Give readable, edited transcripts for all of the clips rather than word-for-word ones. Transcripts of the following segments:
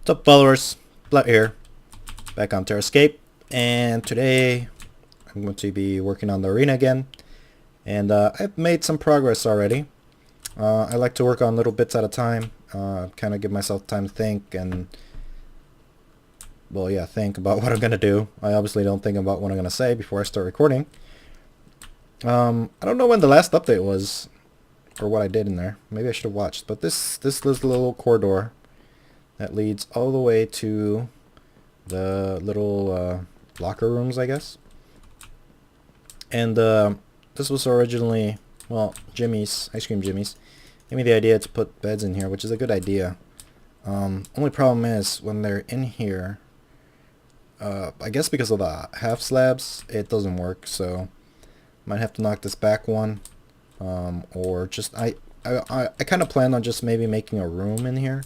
What's up, followers? Blut here, back on Terrascape, and today I'm going to be working on the arena again, and I've made some progress already. I like to work on little bits at a time, kind of give myself time to think, and, well, yeah, think about what I'm going to do. I obviously don't think about what I'm going to say before I start recording. I don't know when the last update was, or what I did in there. Maybe I should have watched, but this little corridor that leads all the way to the little locker rooms, I guess. And this was originally, well, Jimmy's, Ice Cream Jimmy's, gave me the idea to put beds in here, which is a good idea. Only problem is, when they're in here, I guess because of the half slabs, it doesn't work, so might have to knock this back one, or just, I kind of planned on just maybe making a room in here,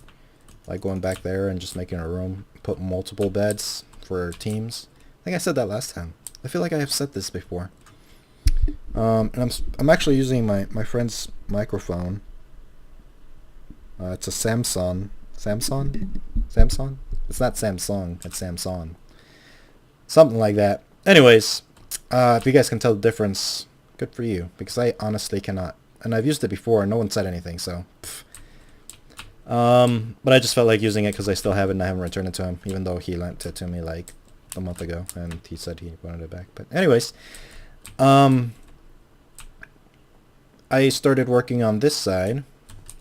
like going back there and just making a room, put multiple beds for teams. I think I said that last time. I feel like I have said this before. And I'm actually using my friend's microphone. It's a Samsung. Samsung? It's not Samsung, it's Samsung. Something like that. Anyways, if you guys can tell the difference, good for you, because I honestly cannot. And I've used it before and no one said anything, so pff. But I just felt like using it because I still have it and I haven't returned it to him, even though he lent it to me like a month ago and he said he wanted it back. But anyways, I started working on this side,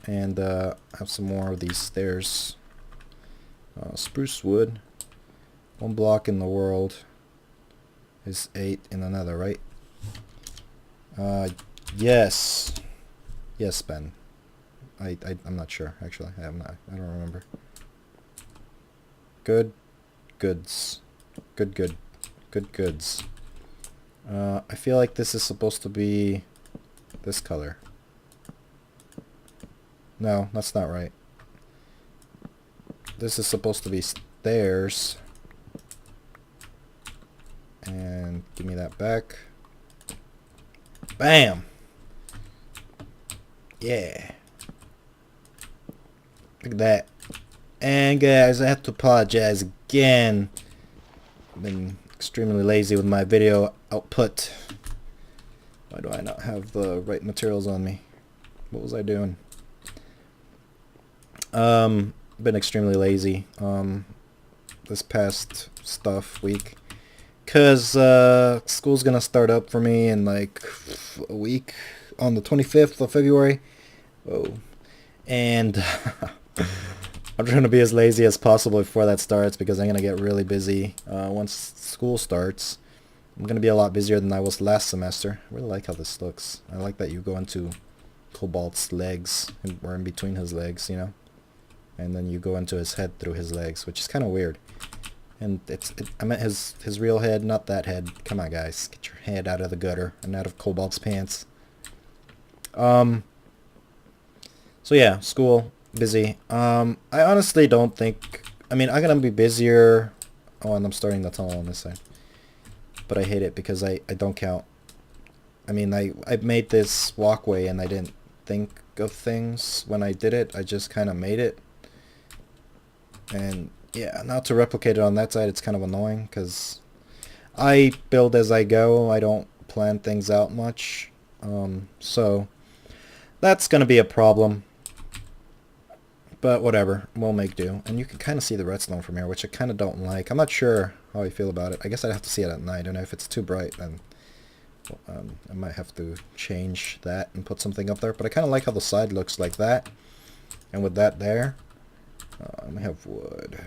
and have some more of these stairs. Spruce wood. 1 block in the world is 8 in another, right? Yes. Yes, Ben. I'm not sure, actually. I don't remember. Good goods. Good goods. I feel like this is supposed to be this color. No, that's not right. This is supposed to be stairs. And give me that back. Bam! Yeah. Look at that. And guys, I have to apologize again. I've been extremely lazy with my video output. Why do I not have the right materials on me? What was I doing? Been extremely lazy this past week, cause school's gonna start up for me in like a week on the 25th of February. Whoa. And I'm trying to be as lazy as possible before that starts, because I'm going to get really busy once school starts. I'm going to be a lot busier than I was last semester. I really like how this looks. I like that you go into Cobalt's legs, or in between his legs, you know? And then you go into his head through his legs, which is kind of weird. And I meant his real head, not that head. Come on, guys. Get your head out of the gutter and out of Cobalt's pants. So yeah, school. Busy. I honestly don't think, I'm gonna be busier. Oh, and I'm starting the tunnel on this side, but I hate it because I don't count. I made this walkway and I didn't think of things when I did it. I just kind of made it, and yeah, now to replicate it on that side, it's kind of annoying because I build as I go. I don't plan things out much, so that's gonna be a problem. But whatever, we'll make do. And you can kind of see the redstone from here, which I kind of don't like. I'm not sure how I feel about it. I guess I'd have to see it at night, and if it's too bright, then I might have to change that and put something up there. But I kind of like how the side looks like that. And with that there, we have wood.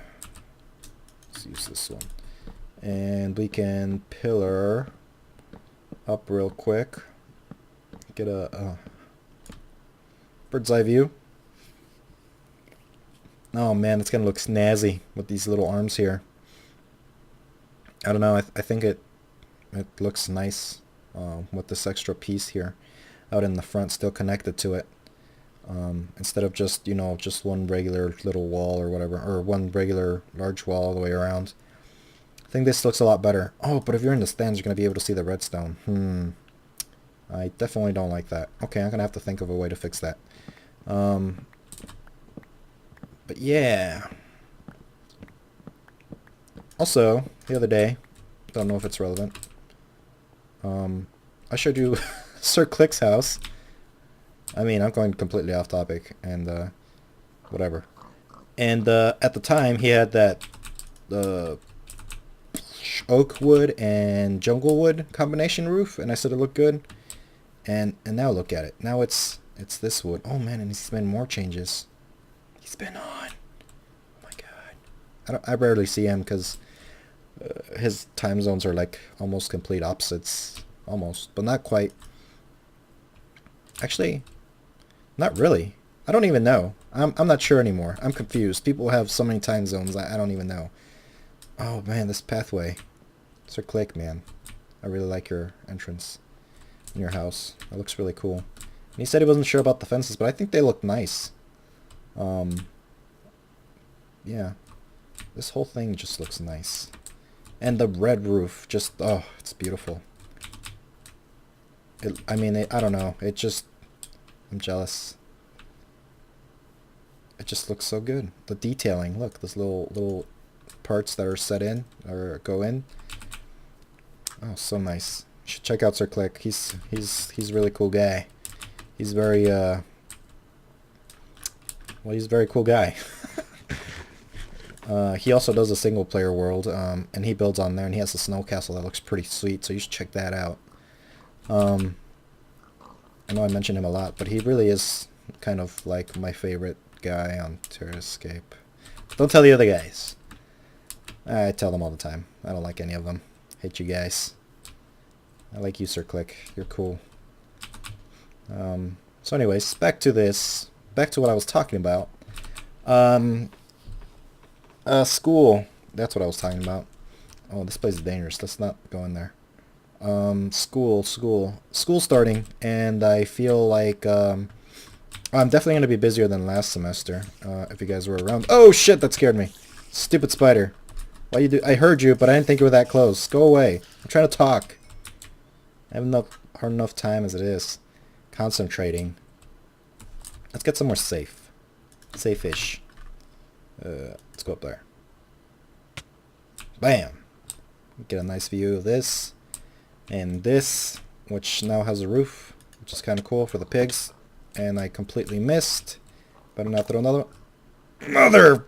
Let's use this one. And we can pillar up real quick. Get a bird's eye view. Oh man, it's gonna look snazzy with these little arms here. I don't know, I think it looks nice with this extra piece here out in the front, still connected to it. Instead of just, you know, just one regular little wall or whatever, or one regular large wall all the way around. I think this looks a lot better. Oh, but if you're in the stands, you're gonna be able to see the redstone. I definitely don't like that. Okay, I'm gonna have to think of a way to fix that. But yeah, Also, the other day, don't know if it's relevant, I showed you Sir Click's house. I mean, I'm going completely off topic, and whatever. And at the time, he had that oak wood and jungle wood combination roof, and I said it looked good. And now look at it. Now it's this wood. Oh man, and he's made more changes. He's been on. Oh my god. I rarely see him because his time zones are like almost complete opposites. Almost, but not quite. Actually, not really. I don't even know. I'm not sure anymore. I'm confused. People have so many time zones. I don't even know. Oh man, this pathway. Sir Click, man. I really like your entrance in your house. That looks really cool. And he said he wasn't sure about the fences, but I think they look nice. Yeah. This whole thing just looks nice. And the red roof, just, oh, it's beautiful. I mean, I don't know. It just, I'm jealous. It just looks so good. The detailing, look, those little parts that are set in or go in. Oh, so nice. You should check out Sir Click. He's a really cool guy. He's very well, he's a very cool guy. He also does a single player world, and he builds on there, and he has a snow castle that looks pretty sweet, so you should check that out. I know I mention him a lot, but he really is kind of like my favorite guy on Terrascape. Don't tell the other guys. I tell them all the time. I don't like any of them. Hate you guys. I like you, Sir Click. You're cool. So anyways, back to this. Back to what I was talking about. School. That's what I was talking about. Oh, this place is dangerous. Let's not go in there. School's starting, and I feel like, I'm definitely going to be busier than last semester, if you guys were around. Oh shit, that scared me. Stupid spider. Why you do? I heard you, but I didn't think you were that close. Go away. I'm trying to talk. I have hard enough time as it is. Concentrating. Let's get somewhere safe. Safe-ish. Let's go up there. Bam! Get a nice view of this. And this, which now has a roof, which is kind of cool for the pigs. And I completely missed. Better not throw another one. Mother!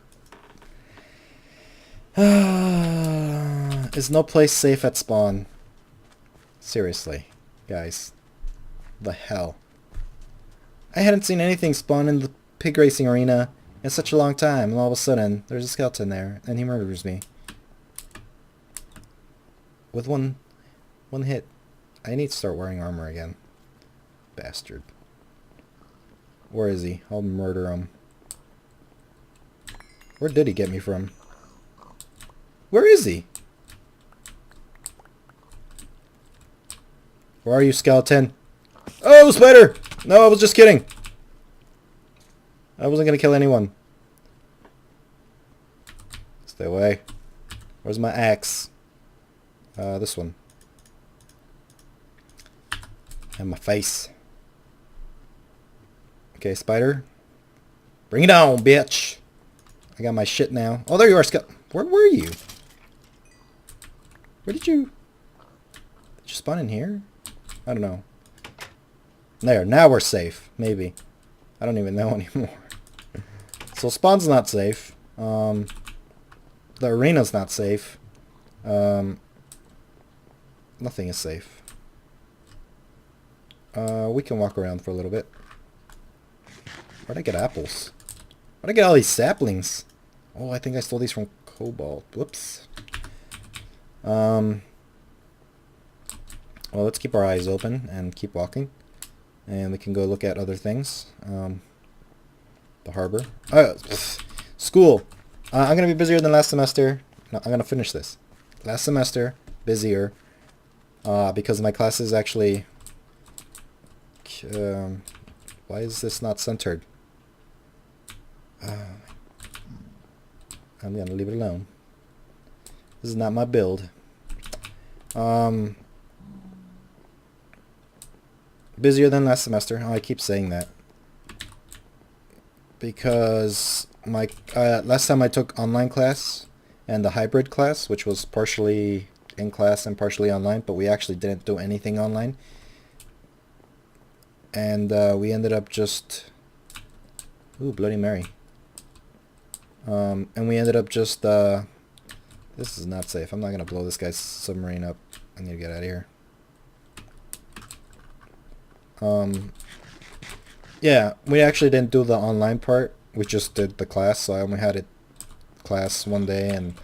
Is no place safe at spawn. Seriously, guys. The hell. I hadn't seen anything spawn in the pig racing arena in such a long time, and all of a sudden, there's a skeleton there, and he murders me. With one hit. I need to start wearing armor again. Bastard. Where is he? I'll murder him. Where did he get me from? Where is he? Where are you, skeleton? Oh, spider! No, I was just kidding. I wasn't gonna kill anyone. Stay away. Where's my axe? This one. And my face. Okay, spider. Bring it on, bitch. I got my shit now. Oh, there you are, Where were you? Where did you... Did you spawn in here? I don't know. There, now we're safe. Maybe. I don't even know anymore. So spawn's not safe. The arena's not safe. Nothing is safe. We can walk around for a little bit. Where'd I get apples? Where'd I get all these saplings? Oh, I think I stole these from Cobalt. Whoops. Well, let's keep our eyes open and keep walking. And we can go look at other things. The harbor. School. I'm going to be busier than last semester. No, I'm going to finish this. Last semester, busier. Because my class is actually... why is this not centered? I'm going to leave it alone. This is not my build. Busier than last semester. Oh, I keep saying that. Because my last time I took online class, and the hybrid class, which was partially in class and partially online, but we actually didn't do anything online. And we ended up just... Ooh, Bloody Mary. And we ended up just... this is not safe. I'm not going to blow this guy's submarine up. I need to get out of here. Yeah, we actually didn't do the online part. We just did the class, so I only had it class one day, and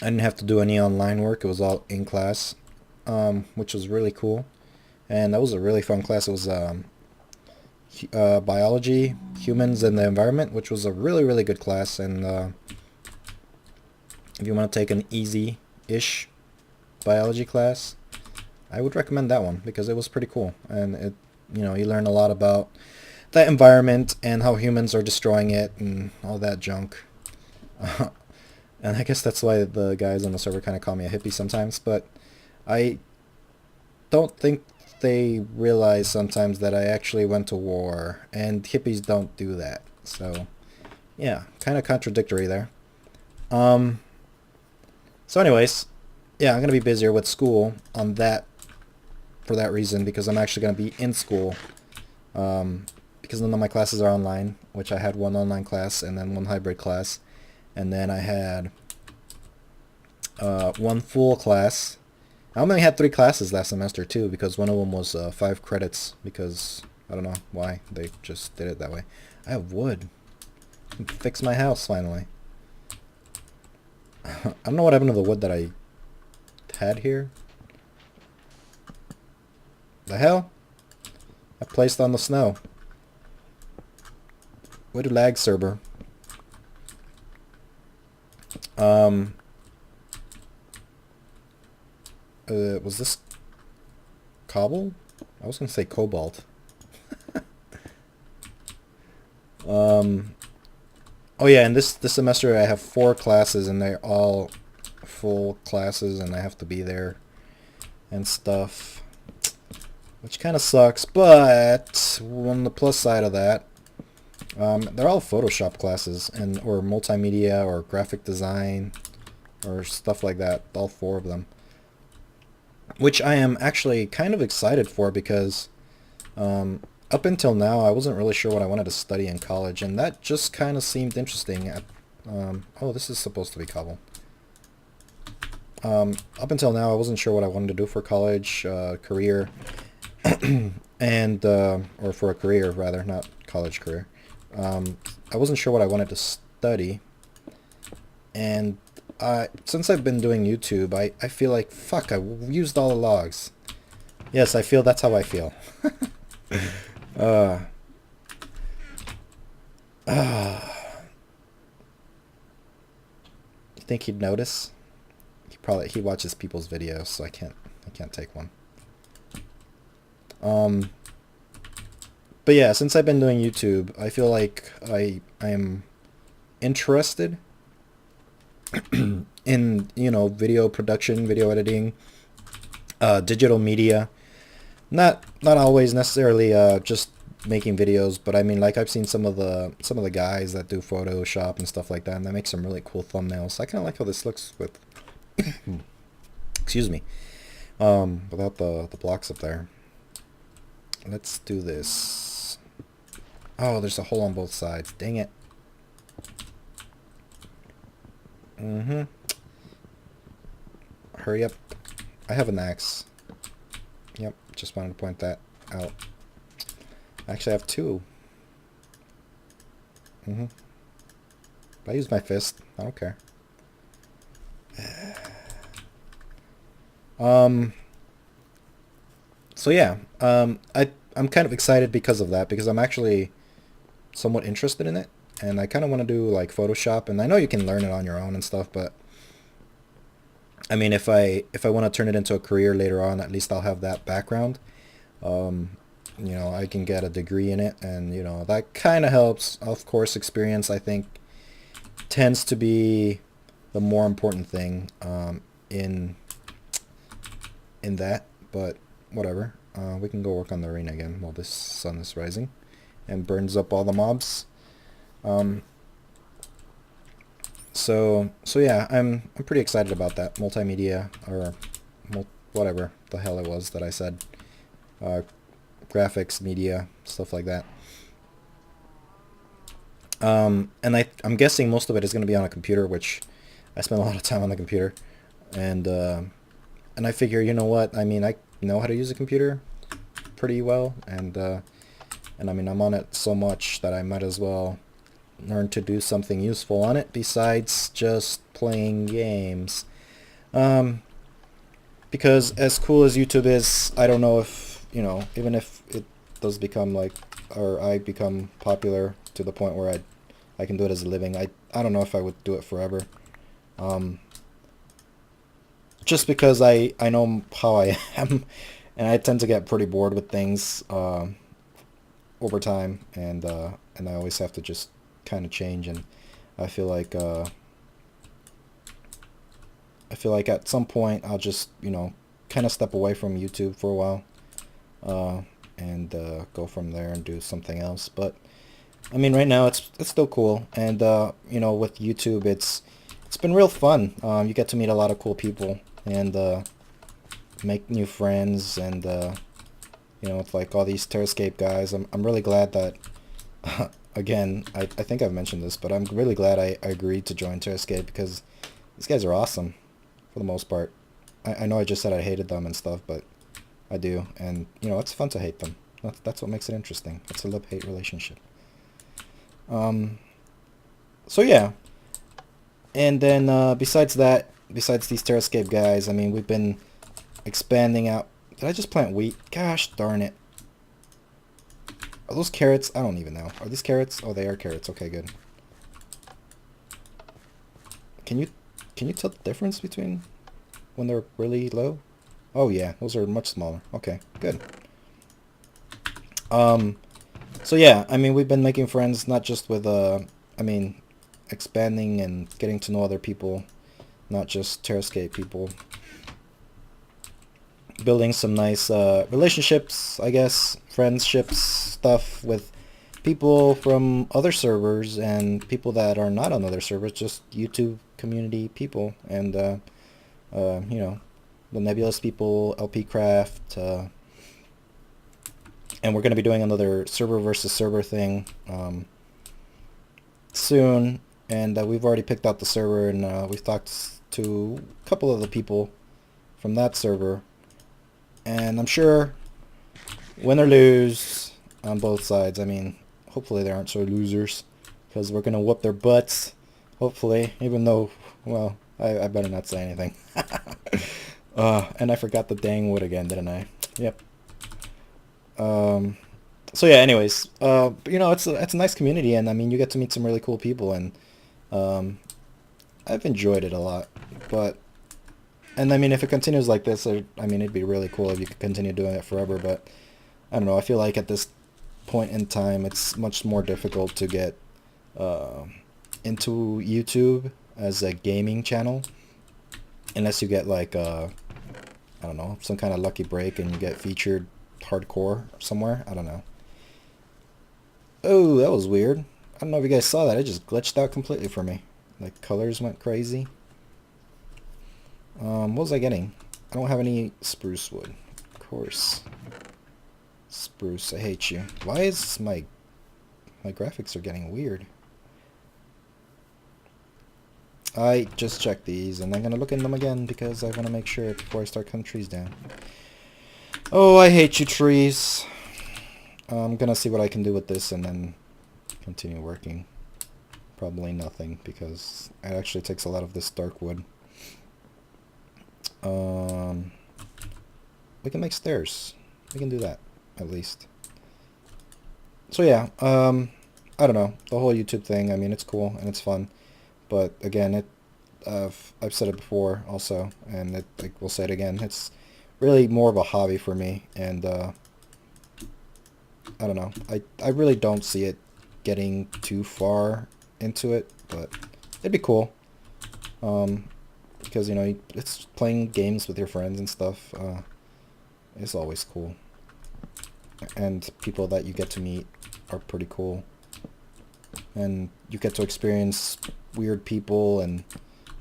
I didn't have to do any online work. It was all in class, which was really cool. And that was a really fun class. It was biology, humans, and the environment, which was a really, really good class. And if you want to take an easy-ish biology class, I would recommend that one because it was pretty cool. And it, you know, you learn a lot about the environment and how humans are destroying it and all that junk. And I guess that's why the guys on the server kind of call me a hippie sometimes, but I don't think they realize sometimes that I actually went to war, and hippies don't do that. So, yeah, kind of contradictory there. So anyways, yeah, I'm going to be busier with school on that for that reason, because I'm actually going to be in school. Because none of my classes are online, which I had one online class and then one hybrid class. And then I had one full class. I only had 3 classes last semester too, because one of them was 5 credits, because I don't know why they just did it that way. I have wood. Fix my house finally. I don't know what happened to the wood that I had here. The hell? I placed on the snow. Way to lag, server. Was this cobble? I was gonna say cobalt. Oh yeah, and this semester I have 4 classes, and they're all full classes, and I have to be there and stuff, which kind of sucks. But on the plus side of that, they're all Photoshop classes, and or multimedia or graphic design or stuff like that. All 4 of them, which I am actually kind of excited for, because up until now I wasn't really sure what I wanted to study in college, and that just kind of seemed interesting. Oh, this is supposed to be cobble. Up until now I wasn't sure what I wanted to do for college, career, and or for a career rather, not college career. I wasn't sure what I wanted to study, and since I've been doing YouTube, I feel like, fuck, I used all the logs. Yes, I feel that's how I feel. You think he'd notice? He watches people's videos, so I can't take one. But yeah, since I've been doing YouTube, I feel like I am interested in, you know, video production, video editing, digital media. Not always necessarily just making videos, but I mean, like, I've seen some of the guys that do Photoshop and stuff like that, and they make some really cool thumbnails. I kind of like how this looks with excuse me, without the blocks up there. Let's do this. Oh, there's a hole on both sides. Dang it. Hurry up. I have an axe. Yep, just wanted to point that out. Actually, I have 2. If I use my fist, I don't care. So yeah, I'm kind of excited because of that, because I'm actually somewhat interested in it, and I kind of want to do like Photoshop, and I know you can learn it on your own and stuff, but I mean, if I want to turn it into a career later on, at least I'll have that background. You know, I can get a degree in it, and you know, that kind of helps. Of course, experience, I think, tends to be the more important thing in that, but whatever. We can go work on the arena again while this sun is rising and burns up all the mobs. So So yeah, I'm pretty excited about that multimedia or whatever the hell it was that I said, uh, graphics, media, stuff like that. And I'm guessing most of it is going to be on a computer, which I spend a lot of time on the computer, and and I figure, you know what? I mean, I know how to use a computer pretty well, and I mean, I'm on it so much that I might as well learn to do something useful on it besides just playing games. Um, because as cool as YouTube is, I don't know if, you know, even if it does become like, or I become popular to the point where I can do it as a living, I don't know if I would do it forever. Um, just because I know how I am, and I tend to get pretty bored with things over time, and I always have to just kind of change, and I feel like at some point I'll just, you know, kind of step away from YouTube for a while, uh, and go from there and do something else. But I mean, right now it's still cool, and you know, with YouTube, it's been real fun. You get to meet a lot of cool people and make new friends, and you know, with like all these Terrascape guys. I'm really glad that again, I think I've mentioned this, but I'm really glad I agreed to join Terrascape because these guys are awesome for the most part. I know I just said I hated them and stuff, but I do, and you know, it's fun to hate them. That's what makes it interesting. It's a love-hate relationship. Um, so yeah, and then besides that, besides these Terrascape guys, I mean, we've been expanding out. Did I just plant wheat? Gosh darn it. Are those carrots? I don't even know. Are these carrots? Oh, they are carrots. Okay, good. Can you can you tell the difference between when they're really low? Oh yeah, those are much smaller. Okay, good. Um, so yeah, I mean, we've been making friends not just with I mean, expanding and getting to know other people, not just Terrascape people. Building some nice relationships, I guess, friendships, stuff with people from other servers and people that are not on other servers, just YouTube community people, and you know, the Nebulous people, LP Craft, and we're going to be doing another server versus server thing soon, and we've already picked out the server, and we've talked to a couple of the people from that server, and I'm sure win or lose on both sides. I mean, hopefully they aren't so losers, because we're going to whoop their butts, hopefully, even though, well, I better not say anything. And I forgot the dang wood again, didn't I? Yep. So yeah, anyways, you know, it's a nice community, and I mean, you get to meet some really cool people, and um, I've enjoyed it a lot. But, and I mean, if it continues like this, I mean, it'd be really cool if you could continue doing it forever, but I don't know, I feel like at this point in time, it's much more difficult to get uh, into YouTube as a gaming channel, unless you get like, I don't know, some kind of lucky break and you get featured hardcore somewhere. I don't know. Oh, that was weird. I don't know if you guys saw that. It just glitched out completely for me. Like, colors went crazy. What was I getting? I don't have any spruce wood. Of course. Spruce, I hate you. Why is my graphics are getting weird? I just checked these, and I'm gonna look in them again because I want to make sure before I start cutting trees down. Oh, I hate you, trees. I'm gonna see what I can do with this and then continue working. Probably nothing, because it actually takes a lot of this dark wood. We can make stairs. We can do that, at least. So yeah, I don't know. The whole YouTube thing, I mean, it's cool and it's fun. But again, I've said it before also, and I will say it again. It's really more of a hobby for me, and I don't know. I really don't see it getting too far into it, but it'd be cool. Because, you know, it's playing games with your friends and stuff. It's always cool. And people that you get to meet are pretty cool. and you get to experience weird people and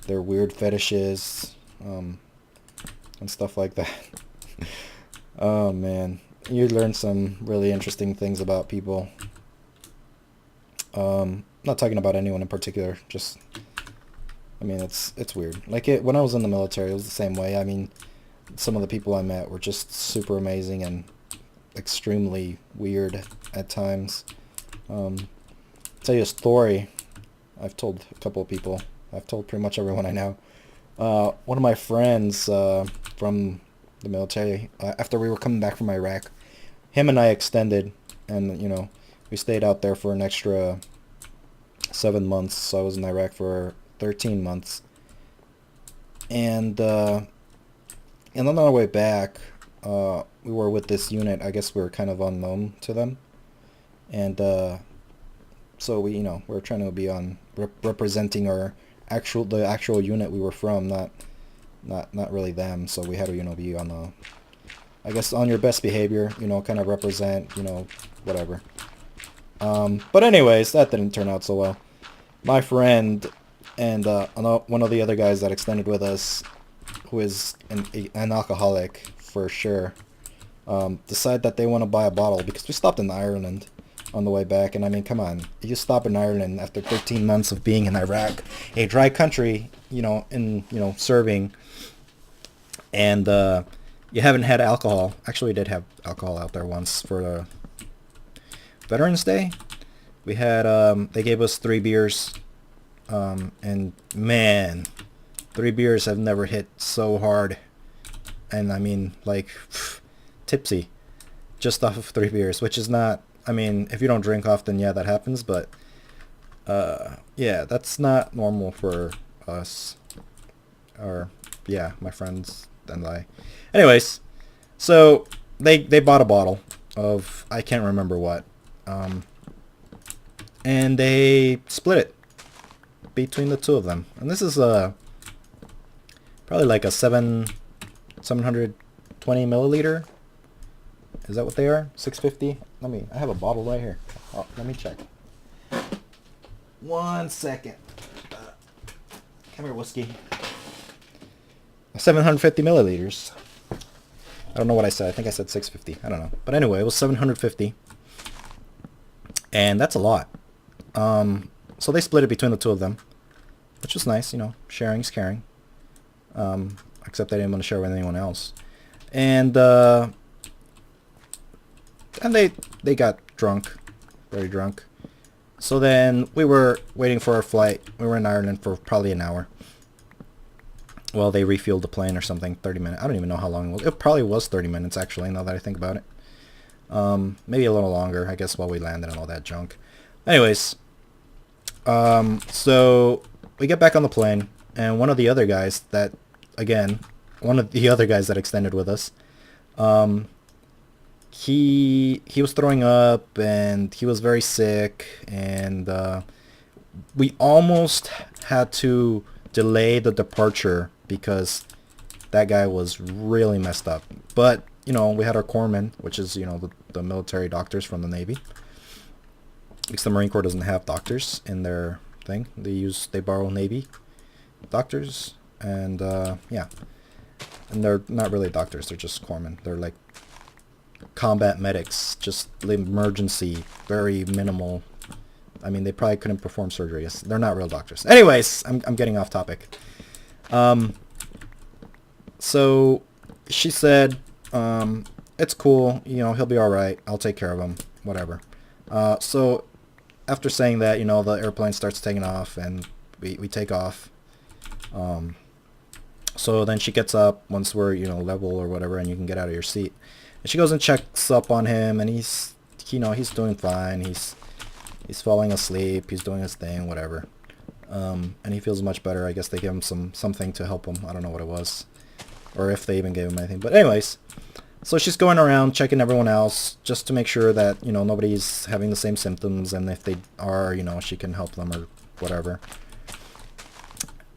their weird fetishes, and stuff like that. Oh man, you learn some really interesting things about people. Not talking about anyone in particular, just, I mean, it's weird. Like, when I was in the military, it was the same way. I mean, some of the people I met were just super amazing and extremely weird at times. Tell you a story. I've told a couple of people. I've told pretty much everyone I know. One of my friends from the military, after we were coming back from Iraq, him and I extended, and we stayed out there for an extra 7 months. So I was in Iraq for 13 months, and on our way back, we were with this unit. I guess we were kind of unknown to them, and so we we're trying to be on representing the actual unit we were from, not really them. So we had to be on the, I guess, on your best behavior, kind of represent, whatever. But anyways, that didn't turn out so well. My friend and one of the other guys that extended with us, who is an alcoholic for sure, decide that they want to buy a bottle, because we stopped in Ireland on the way back. And I mean, come on, you stop in Ireland after 13 months of being in Iraq, a dry country, serving, and you haven't had alcohol. Actually, we did have alcohol out there once for the Veterans Day. We had they gave us 3 beers, and man, 3 beers have never hit so hard. And I mean, like, tipsy just off of 3 beers, which is not, I mean, if you don't drink often, yeah, that happens, but yeah, that's not normal for us, or yeah, my friends and I. Anyways, so they bought a bottle of, I can't remember what, and they split it between the two of them. And this is probably like a 720 milliliter. Is that what they are? 650? I have a bottle right here. Oh, let me check. 1 second. Come here, whiskey. 750 milliliters. I don't know what I said. I think I said 650. I don't know. But anyway, it was 750. And that's a lot. So they split it between the two of them, which was nice. Sharing's caring. Except they didn't want to share with anyone else. And they got drunk, very drunk. So then we were waiting for our flight. We were in Ireland for probably an hour. Well, they refueled the plane or something, 30 minutes. I don't even know how long it was. It probably was 30 minutes, actually, now that I think about it. Maybe a little longer, I guess, while we landed and all that junk. Anyways, so we get back on the plane, and one of the other guys that extended with us, he was throwing up, and he was very sick, and we almost had to delay the departure because that guy was really messed up. But we had our corpsmen, which is the military doctors from the Navy, because the Marine Corps doesn't have doctors in their thing. They borrow Navy doctors, and yeah, and they're not really doctors. They're just corpsmen. They're like combat medics, just emergency, very minimal. I mean, they probably couldn't perform surgeries. They're not real doctors. Anyways, I'm getting off topic. So she said, it's cool, he'll be all right. I'll take care of him, whatever. So after saying that, the airplane starts taking off, and we take off. So then she gets up once we're, level or whatever, and you can get out of your seat. And she goes and checks up on him, and he's doing fine. He's falling asleep. He's doing his thing, whatever. And he feels much better. I guess they gave him something to help him. I don't know what it was, or if they even gave him anything. But anyways, so she's going around checking everyone else just to make sure that nobody's having the same symptoms, and if they are, she can help them or whatever.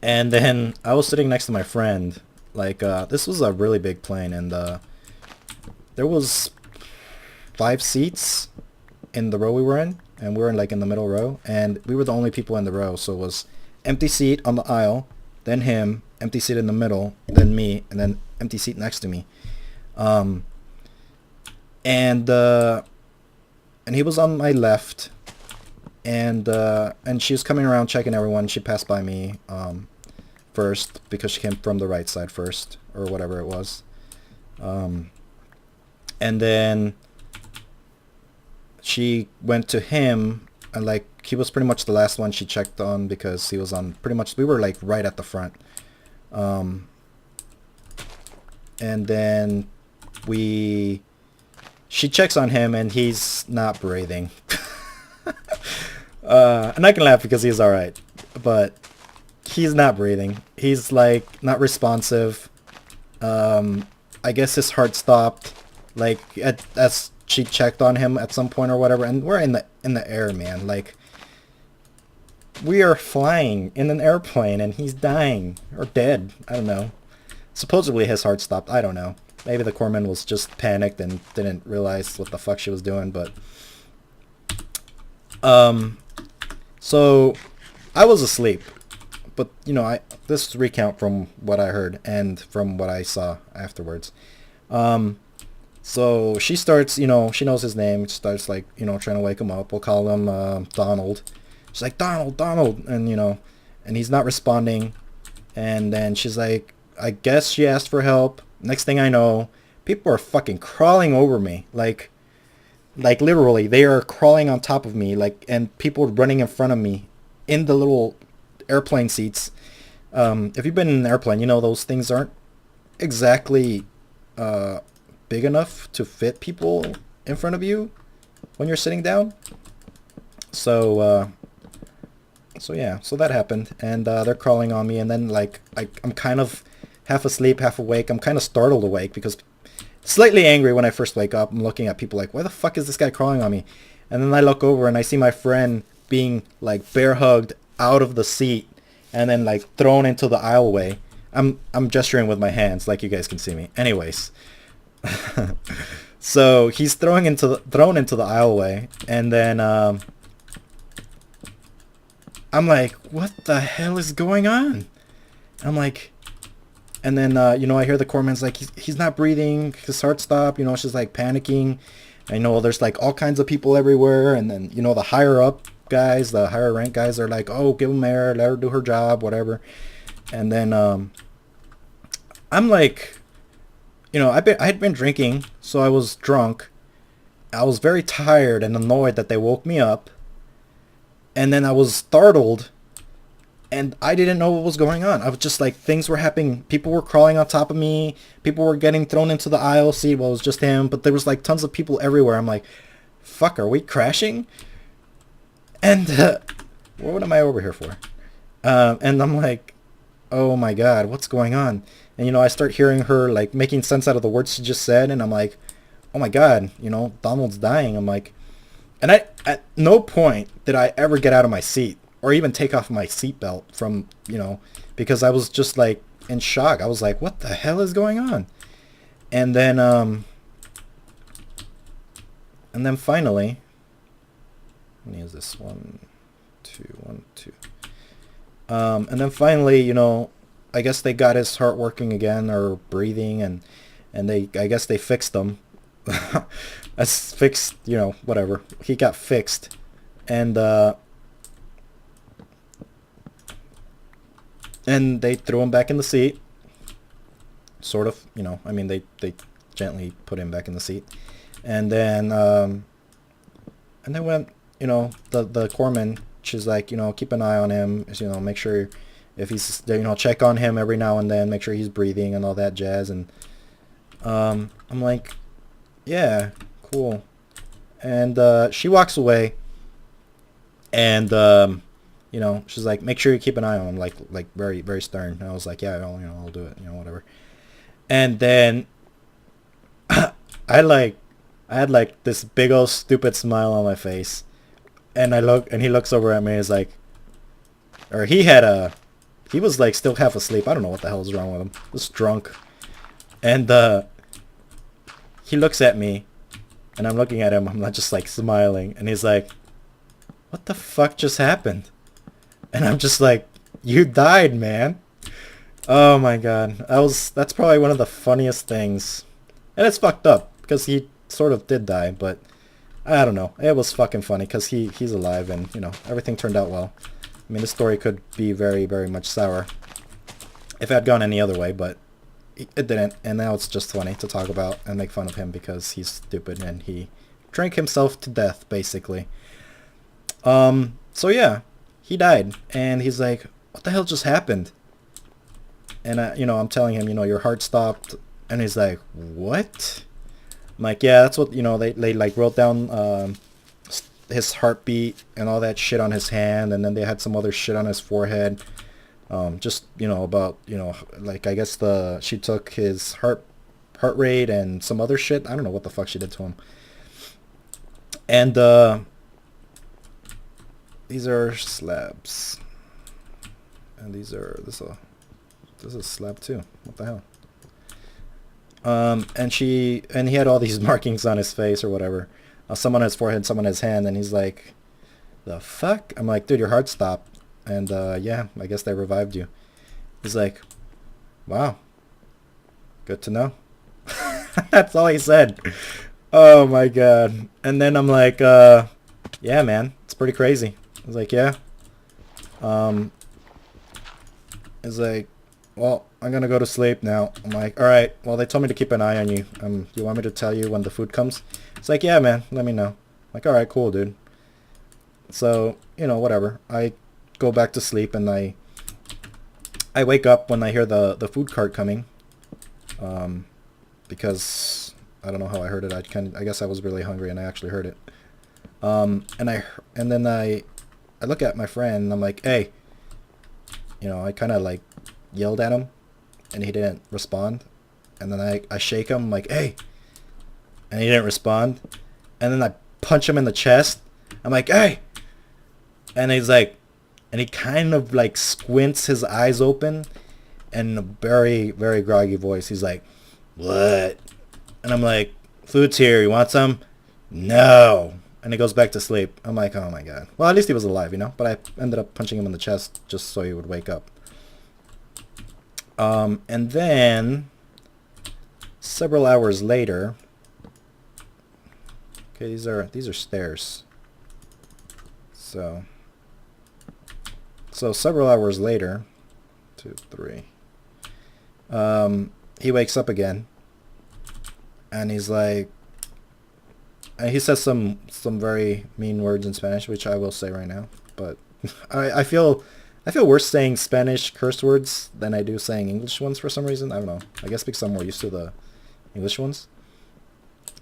And then I was sitting next to my friend. Like, this was a really big plane, and there was 5 seats in the row we were in, and we were like in the middle row, and we were the only people in the row. So it was empty seat on the aisle, then him, empty seat in the middle, then me, and then empty seat next to me. And he was on my left, and she was coming around checking everyone. She passed by me first because she came from the right side first, or whatever it was. And then she went to him, and like he was pretty much the last one she checked on because he was on pretty much, we were like right at the front. And then she checks on him, and he's not breathing. And I can laugh because he's alright, but he's not breathing. He's like not responsive. I guess his heart stopped, like as she checked on him at some point or whatever. And we're in the air, man. Like, we are flying in an airplane, and he's dying or dead. I don't know. Supposedly his heart stopped. I don't know. Maybe the corpsman was just panicked and didn't realize what the fuck she was doing. But so I was asleep. But you know, this recount from what I heard and from what I saw afterwards. So she starts, you know, she knows his name. She starts like, you know, trying to wake him up. We'll call him Donald. She's like, Donald, and you know, and he's not responding. And then she's like, I guess she asked for help. Next thing I know, people are fucking crawling over me, like literally, they are crawling on top of me, like, and people are running in front of me in the little airplane seats. If you've been in an airplane, you know those things aren't exactly big enough to fit people in front of you when you're sitting down. So yeah, so that happened, and they're crawling on me, and then like I'm kind of half asleep, half awake. I'm kind of startled awake because slightly angry when I first wake up. I'm looking at people like, why the fuck is this guy crawling on me? And then I look over and I see my friend being like bear hugged out of the seat and then like thrown into the aisleway. I'm gesturing with my hands like you guys can see me. Anyways, so he's thrown into the aisleway, and then I'm like, what the hell is going on? I'm like, and then you know, I hear the corpsman's like, he's not breathing, his heart stopped. You know, she's like panicking. I know there's like all kinds of people everywhere, and then you know the higher up guys, the higher rank guys are like, oh, give him air, let her do her job, whatever. And then I'm like, you know, I had been drinking, so I was drunk. I was very tired and annoyed that they woke me up, and then I was startled, and I didn't know what was going on. I was just like, things were happening. People were crawling on top of me. People were getting thrown into the aisle seat. Well, it was just him, but there was like tons of people everywhere. I'm like, fuck, are we crashing? And what am I over here for? And I'm like, oh my god, what's going on? And you know, I start hearing her like making sense out of the words she just said, and I'm like, oh my god, you know, Donald's dying. I'm like, and at no point did I ever get out of my seat or even take off my seatbelt from, you know, because I was just like in shock. I was like, what the hell is going on? And then finally, how many is this? 1, 2, 1, 2. And then finally, you know, I guess they got his heart working again, or breathing, and I guess they fixed him. That's fixed, you know, whatever. He got fixed, and they threw him back in the seat. Sort of, you know. I mean, they gently put him back in the seat, and then went, you know, the corpsman. She's like, you know, keep an eye on him. You know, make sure if he's, you know, check on him every now and then, make sure he's breathing and all that jazz. And I'm like, yeah, cool. And she walks away, and you know, she's like, make sure you keep an eye on him, like very, very stern. And I was like, yeah, I'll do it, you know, whatever. And then I had like this big old stupid smile on my face, and he looks over at me. He's like, or he was like still half asleep. I don't know what the hell was wrong with him. He was drunk, and he looks at me, and I'm looking at him. I'm not just like smiling, and he's like, what the fuck just happened? And I'm just like, you died, man. Oh my god. That's probably one of the funniest things. And it's fucked up because he sort of did die, but I don't know. It was fucking funny because he's alive and, you know, everything turned out well. I mean, the story could be very, very much sour if it had gone any other way, but it didn't. And now it's just funny to talk about and make fun of him because he's stupid and he drank himself to death, basically. So yeah, he died. And he's like, what the hell just happened? And, you know, I'm telling him, you know, your heart stopped. And he's like, what? I'm like, yeah, that's what, you know, they like wrote down his heartbeat and all that shit on his hand, and then they had some other shit on his forehead. Just, you know, about, you know, like, I guess she took his heart rate and some other shit. I don't know what the fuck she did to him. And these are slabs. And this is slab too. What the hell? And he had all these markings on his face or whatever. Some on his forehead, some on his hand, and he's like, the fuck? I'm like, dude, your heart stopped. And yeah, I guess they revived you. He's like, wow, good to know. That's all he said. Oh my god. And then I'm like, yeah, man, it's pretty crazy. I was like, yeah. He's like, well, I'm gonna go to sleep now. I'm like, alright, well, they told me to keep an eye on you. You want me to tell you when the food comes? It's like, yeah, man, let me know. I'm like, alright, cool, dude. So, you know, whatever. I go back to sleep and I wake up when I hear the food cart coming. Because I don't know how I heard it. I guess I was really hungry and I actually heard it. And then I look at my friend and I'm like, hey, you know, I kind of like yelled at him and he didn't respond. And then I shake him like, hey, and he didn't respond. And then I punch him in the chest. I'm like, hey, and he's like, and he kind of like squints his eyes open and in a very, very groggy voice, he's like, what? And I'm like, food's here, you want some? No. And he goes back to sleep. I'm like, oh my god. Well, at least he was alive, you know? But I ended up punching him in the chest just so he would wake up. And then several hours later, okay, these are stairs. So several hours later, 2, 3, he wakes up again, and he's like, and he says some very mean words in Spanish, which I will say right now, but I feel worse saying Spanish curse words than I do saying English ones for some reason. I don't know. I guess because I'm more used to the English ones.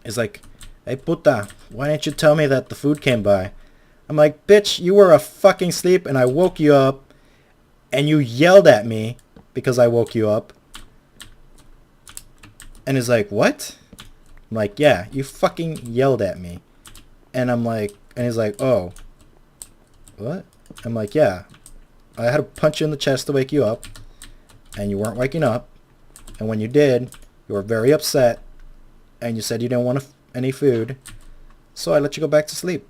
It's like, hey puta, why didn't you tell me that the food came by? I'm like, bitch, you were fucking asleep and I woke you up and you yelled at me because I woke you up. And he's like, what? I'm like, yeah, you fucking yelled at me. And I'm like, and he's like, oh, what? I'm like, yeah, I had to punch you in the chest to wake you up and you weren't waking up. And when you did, you were very upset and you said you didn't want any food. So I let you go back to sleep.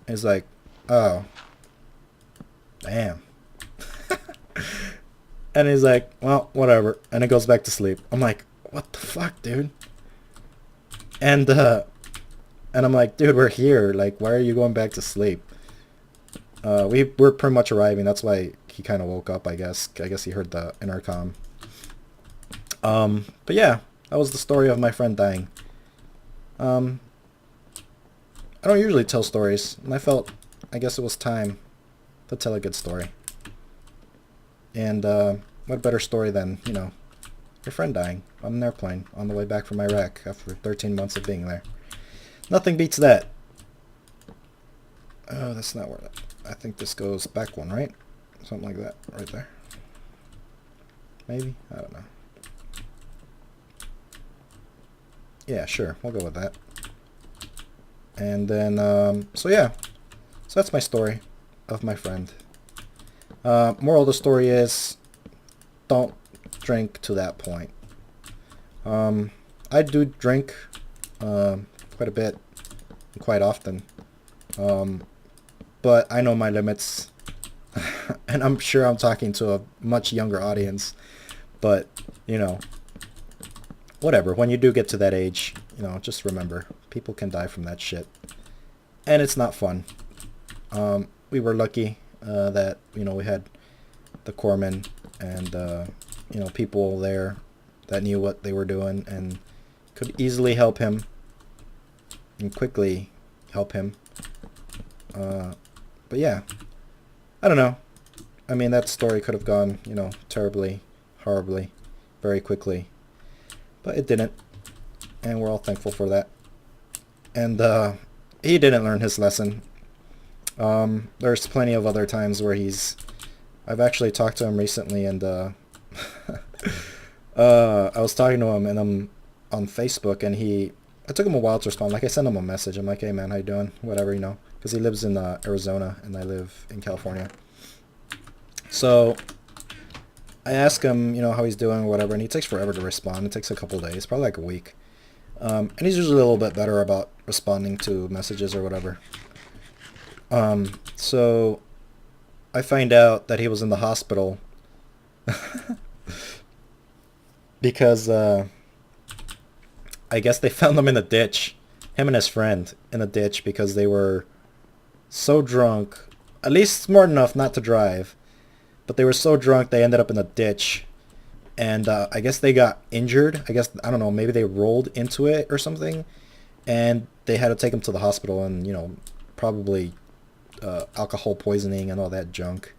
And he's like, oh, damn. And he's like, well, whatever. And it goes back to sleep. I'm like, what the fuck, dude? And I'm like, dude, we're here. Like, why are you going back to sleep? We're pretty much arriving. That's why he kind of woke up, I guess. I guess he heard the intercom. But yeah, that was the story of my friend dying. I don't usually tell stories, and I guess it was time to tell a good story. And what better story than, you know, your friend dying on an airplane on the way back from Iraq after 13 months of being there. Nothing beats that. Oh, that's not where I think this goes back one, right? Something like that, right there. Maybe? I don't know. Yeah, sure, we'll go with that. And then, so yeah. So that's my story of my friend. Moral of the story is, don't drink to that point. I do drink quite a bit, quite often. but I know my limits. And I'm sure I'm talking to a much younger audience. But, you know, whatever. When you do get to that age, you know, just remember, people can die from that shit. And it's not fun. We were lucky that, you know, we had the corpsman and, you know, people there that knew what they were doing and could easily help him and quickly help him. But yeah, I don't know. I mean, that story could have gone, you know, terribly, horribly, very quickly. But it didn't. And we're all thankful for that. And he didn't learn his lesson. There's plenty of other times where I've actually talked to him recently, and I was talking to him, and I'm on Facebook, and it took him a while to respond. Like, I sent him a message. I'm like, hey man, how you doing? Whatever, you know, because he lives in Arizona, and I live in California. So I ask him, you know, how he's doing or whatever, and he takes forever to respond. It takes a couple days, probably like a week. And he's usually a little bit better about responding to messages or whatever. So I find out that he was in the hospital because I guess they found him in a ditch, him and his friend in a ditch, because they were so drunk, at least smart enough not to drive, but they were so drunk they ended up in a ditch. And I guess they got injured. I don't know, maybe they rolled into it or something, and they had to take him to the hospital, and, you know, probably alcohol poisoning and all that junk.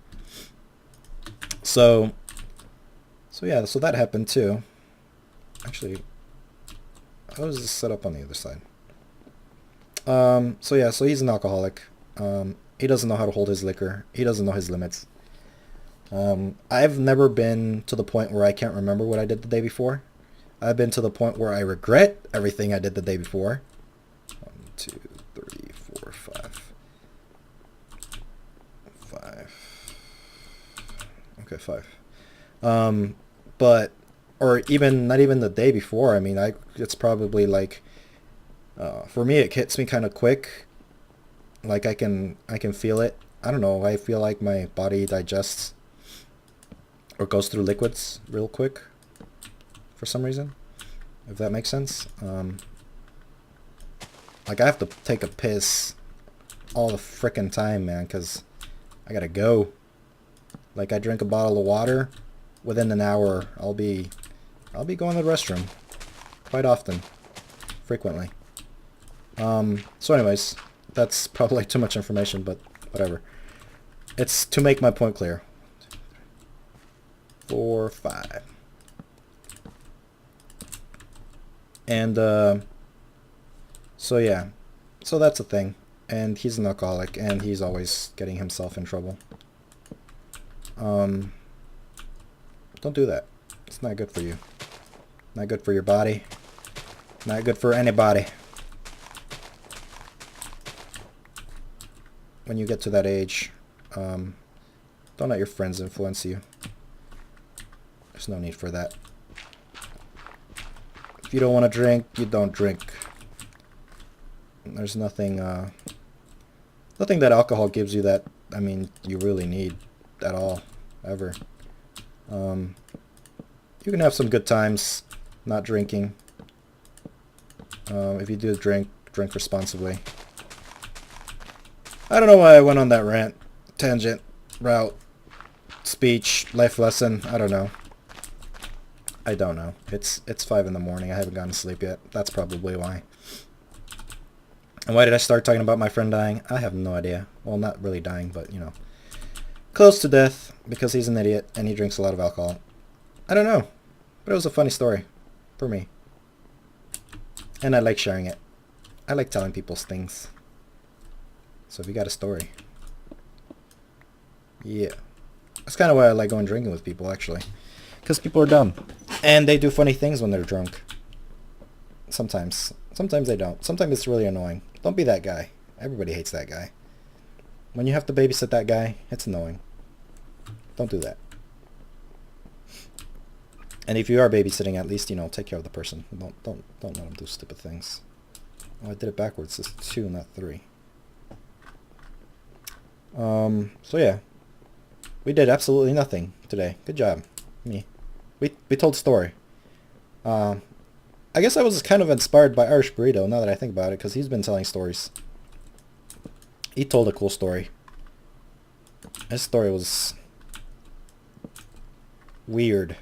So yeah, so that happened too. Actually, how is this set up on the other side? So yeah, so he's an alcoholic. He doesn't know how to hold his liquor. He doesn't know his limits. I've never been to the point where I can't remember what I did the day before. I've been to the point where I regret everything I did the day before. 1, 2, 3, 4, 5. Okay, 5. But, or even, not even the day before. I mean, it's probably like, for me, it hits me kind of quick. Like, I can feel it. I don't know, I feel like my body digests or goes through liquids real quick for some reason, if that makes sense. Like, I have to take a piss all the frickin' time, man, because I gotta go. Like, I drink a bottle of water, within an hour I'll be going to the restroom quite often, frequently. So anyways, that's probably too much information, but whatever. It's to make my point clear. 4, 5. And so yeah, so that's a thing. And he's an alcoholic, and he's always getting himself in trouble. Don't do that. It's not good for you. Not good for your body. Not good for anybody. When you get to that age, don't let your friends influence you. There's no need for that. If you don't want to drink, you don't drink. There's nothing that alcohol gives you that, I mean, you really need at all, ever. You can have some good times not drinking. If you do drink responsibly. I don't know why I went on that rant, tangent, route, speech, life lesson. I don't know. It's 5 in the morning. I haven't gotten to sleep yet. That's probably why. And why did I start talking about my friend dying? I have no idea. Well, not really dying, but, you know, close to death because he's an idiot and he drinks a lot of alcohol. I don't know, but it was a funny story for me. And I like sharing it. I like telling people's things. So if you got a story. Yeah. That's kind of why I like going drinking with people, actually. Because people are dumb. And they do funny things when they're drunk. Sometimes. Sometimes they don't. Sometimes it's really annoying. Don't be that guy. Everybody hates that guy. When you have to babysit that guy, it's annoying. Don't do that. And if you are babysitting, at least, you know, take care of the person. Don't let them do stupid things. Oh, I did it backwards. It's 2, not 3. So yeah, we did absolutely nothing today. Good job, me. We told a story. I guess I was kind of inspired by Irish Burrito now that I think about it, because he's been telling stories. He told a cool story. His story was weird.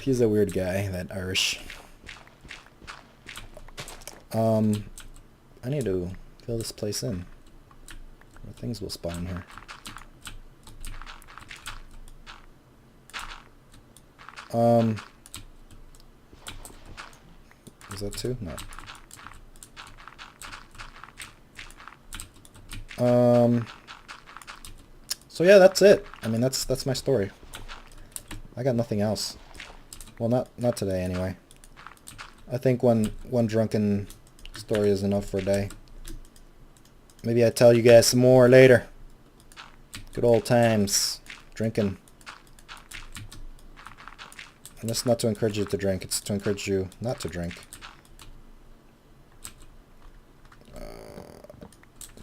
He's a weird guy, that Irish. I need to fill this place in. Or things will spawn here. Is that two? No. So yeah, that's it. I mean, that's my story. I got nothing else. Well, not today anyway. I think one drunken story is enough for a day. Maybe I tell you guys some more later. Good old times drinking. And that's not to encourage you to drink, it's to encourage you not to drink.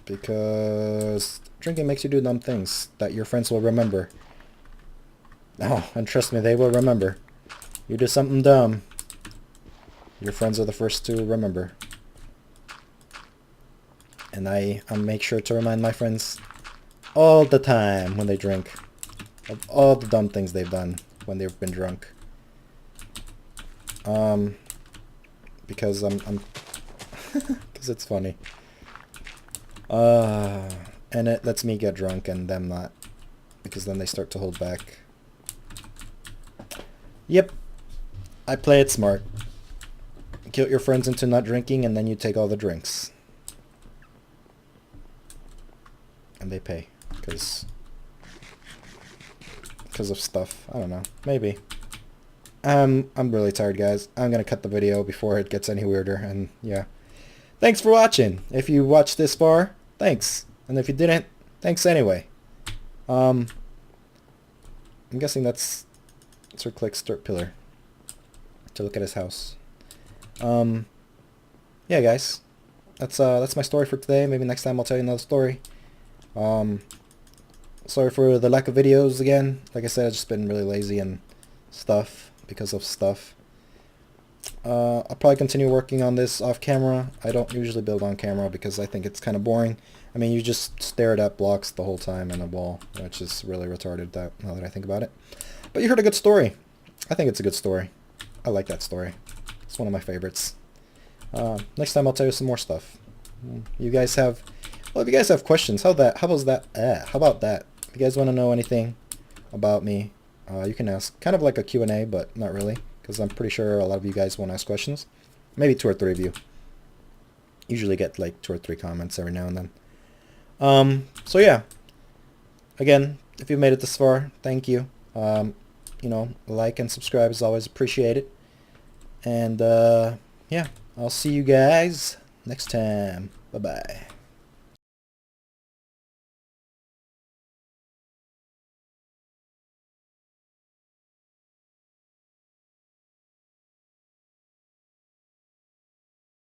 Because drinking makes you do dumb things that your friends will remember. Oh, and trust me, they will remember. You do something dumb, your friends are the first to remember. And I make sure to remind my friends all the time when they drink of all the dumb things they've done when they've been drunk. Because I'm because it's funny. And it lets me get drunk and them not, because then they start to hold back. Yep, I play it smart. Guilt your friends into not drinking, and then you take all the drinks. And they pay, because of stuff. I don't know, maybe. I'm really tired, guys. I'm gonna cut the video before it gets any weirder, and yeah. Thanks for watching. If you watched this far, thanks. And if you didn't, thanks anyway. I'm guessing that's Sir Click's dirt pillar to look at his house. Yeah, guys. That's my story for today. Maybe next time I'll tell you another story. Sorry for the lack of videos again. Like I said, I've just been really lazy and stuff because of stuff. I'll probably continue working on this off camera. I don't usually build on camera because I think it's kind of boring. I mean, you just stare at blocks the whole time and a wall, which is really retarded now that I think about it. But you heard a good story. I think it's a good story. I like that story. It's one of my favorites. Next time I'll tell you some more stuff. You guys have, well, if you guys have questions, how about that? If you guys want to know anything about me, you can ask. Kind of like a Q&A, but not really, because I'm pretty sure a lot of you guys won't ask questions. Maybe 2 or 3 of you. Usually get like 2 or 3 comments every now and then. So yeah. Again, if you made it this far, thank you. You know, like and subscribe is always appreciated. And yeah, I'll see you guys next time. Bye-bye.